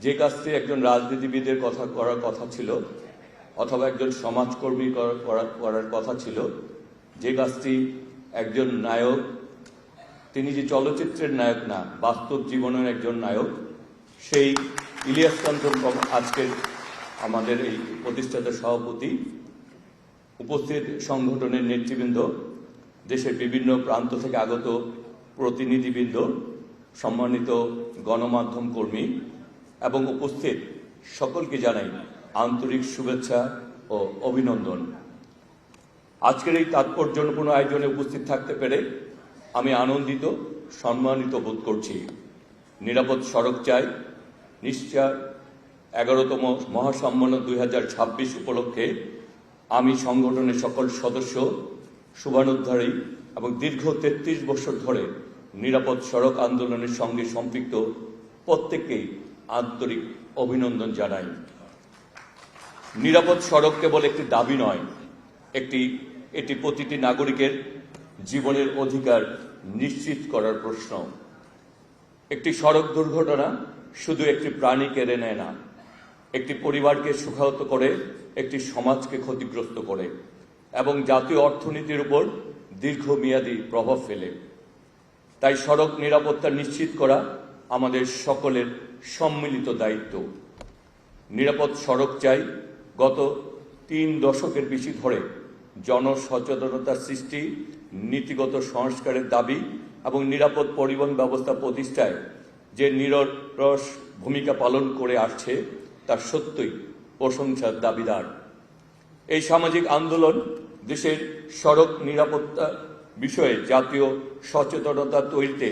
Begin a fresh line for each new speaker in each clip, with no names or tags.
যে কাজটি একজন রাজনীতিবিদের করার কথা ছিল অথবা একজন সমাজকর্মী করার কথা ছিল, যে কাজটি একজন নায়ক, তিনি যে চলচ্চিত্রের নায়ক না, বাস্তব জীবনের একজন নায়ক, সেই ইলিয়াস কাঞ্চন আজকের আমাদের এই প্রতিষ্ঠাতা সভাপতি, উপস্থিত সংগঠনের নেতৃবৃন্দ, দেশের বিভিন্ন প্রান্ত থেকে আগত প্রতিনিধিবৃন্দ, সম্মানিত গণমাধ্যম কর্মী এবং উপস্থিত সকলকে জানাই আন্তরিক শুভেচ্ছা ও অভিনন্দন। আজকের এই তাৎপর্যপূর্ণ আয়োজনে উপস্থিত থাকতে পেরে আমি আনন্দিত, সম্মানিত বোধ করছি। নিরাপদ সড়ক চাই নিশ্চয় 11তম মহাসম্মেলন 2026 উপলক্ষে আমি সংগঠনের সকল সদস্য, শুভানুধ্যায়ী এবং দীর্ঘ 33 বছর ধরে নিরাপদ সড়ক আন্দোলনের সঙ্গে সম্পৃক্ত প্রত্যেককেই আন্তরিক অভিনন্দন জানাই। নিরাপদ সড়ক কেবল একটি দাবি নয়, এটি প্রতিটি নাগরিকের জীবনের অধিকার নিশ্চিত করার প্রশ্ন। একটি সড়ক দুর্ঘটনা শুধু একটি প্রাণী কেড়ে নেয় না, একটি পরিবারকে সুখাহত করে, একটি সমাজকে ক্ষতিগ্রস্ত করে এবং জাতীয় অর্থনীতির উপর দীর্ঘমেয়াদী প্রভাব ফেলে। তাই সড়ক নিরাপত্তা নিশ্চিত করা আমাদের সকলের সম্মিলিত দায়িত্ব। নিরাপদ সড়ক চাই গত 3 দশকের বেশি ধরে জনসচেতনতার সৃষ্টি, নীতিগত সংস্কারের দাবি এবং নিরাপদ পরিবহন ব্যবস্থা প্রতিষ্ঠায় যে নিরলস ভূমিকা পালন করে আসছে তা সত্যই প্রশংসার দাবিদার। এই সামাজিক আন্দোলন দেশের সড়ক নিরাপত্তা বিষয়ে জাতীয় সচেতনতা তৈরিতে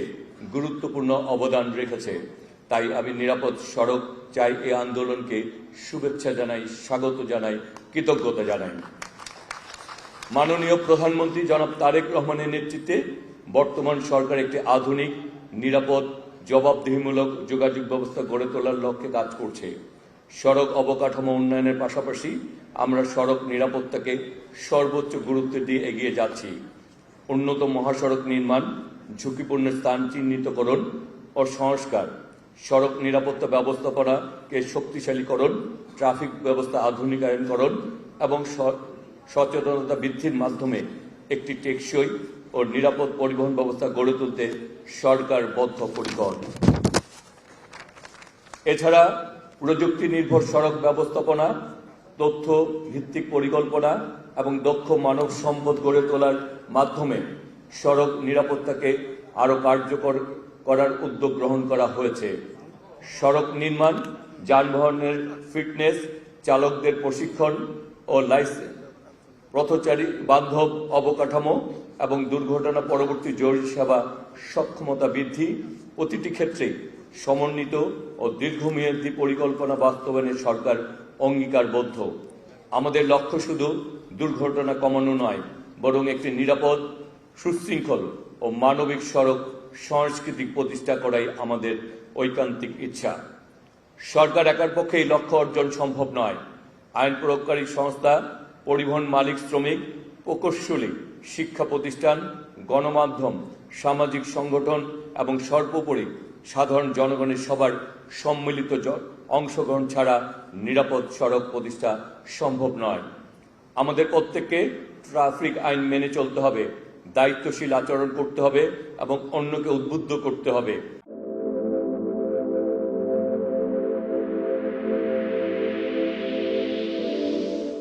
গুরুত্বপূর্ণ অবদান রেখেছে। তাই আমি নিরাপদ সড়ক চাই এই আন্দোলনকে শুভেচ্ছা জানাই, স্বাগত জানাই, কৃতজ্ঞতা জানাই। মাননীয় প্রধানমন্ত্রী জনাব তারেক রহমানের নেতৃত্বে বর্তমান সরকার একটি আধুনিক, নিরাপদ, জবাবদিহিমূলক যোগাযোগ ব্যবস্থা গড়ে তোলার লক্ষ্যে কাজ করছে। সড়ক অবকাঠামো উন্নয়নের পাশাপাশি আমরা সড়ক নিরাপত্তাকে সর্বোচ্চ গুরুত্ব দিয়ে এগিয়ে যাচ্ছি। উন্নত মহাসড়ক নির্মাণ, ঝুঁকিপূর্ণ স্থান চিহ্নিতকরণ ও সংস্কার, সড়ক নিরাপত্তা ব্যবস্থাপনাকে শক্তিশালীকরণ, ট্রাফিক ব্যবস্থা আধুনিকায়নকরণ এবং সচেতনতা বৃদ্ধির মাধ্যমে একটি টেকসই ও নিরাপদ পরিবহন ব্যবস্থা গড়ে তুলতে সরকার বদ্ধপরিকর। এছাড়া প্রযুক্তি নির্ভর সড়ক ব্যবস্থাপনা, তথ্য ভিত্তিক পরিকল্পনা এবং দক্ষ মানব সম্পদ গড়ে তোলার মাধ্যমে সড়ক নিরাপত্তাকে আরও কার্যকর করার উদ্যোগ গ্রহণ করা হয়েছে। সড়ক নির্মাণ, যানবাহনের ফিটনেস, চালকদের প্রশিক্ষণ ও লাইসেন্স, পথচারী বান্ধব অবকাঠামো এবং দুর্ঘটনা পরবর্তী জরুরি সেবা সক্ষমতা বৃদ্ধি, প্রতিটি ক্ষেত্রে সমন্বিত ও দীর্ঘমেয়াদী পরিকল্পনা বাস্তবায়নে সরকার অঙ্গীকারবদ্ধ। আমাদের লক্ষ্য শুধু দুর্ঘটনা কমানো নয়, বরং একটি নিরাপদ, সুশৃঙ্খল ও মানবিক সড়ক সাংস্কৃতিক প্রতিষ্ঠা করাই আমাদের ঐকান্তিক ইচ্ছা। সরকার একার পক্ষে এই লক্ষ্য অর্জন সম্ভব নয়। আইন প্রয়োগকারী সংস্থা, পরিবহন মালিক, শ্রমিক, প্রকৌশলী, শিক্ষা প্রতিষ্ঠান, গণমাধ্যম, সামাজিক সংগঠন এবং সর্বোপরি সাধারণ জনগণের সবার সম্মিলিত অংশগ্রহণ ছাড়া নিরাপদ সড়ক প্রতিষ্ঠা সম্ভব নয়। আমাদের প্রত্যেককে ট্রাফিক আইন মেনে চলতে হবে, দায়িত্বশীল আচরণ করতে হবে এবং অন্যকে উদ্বুদ্ধ করতে হবে।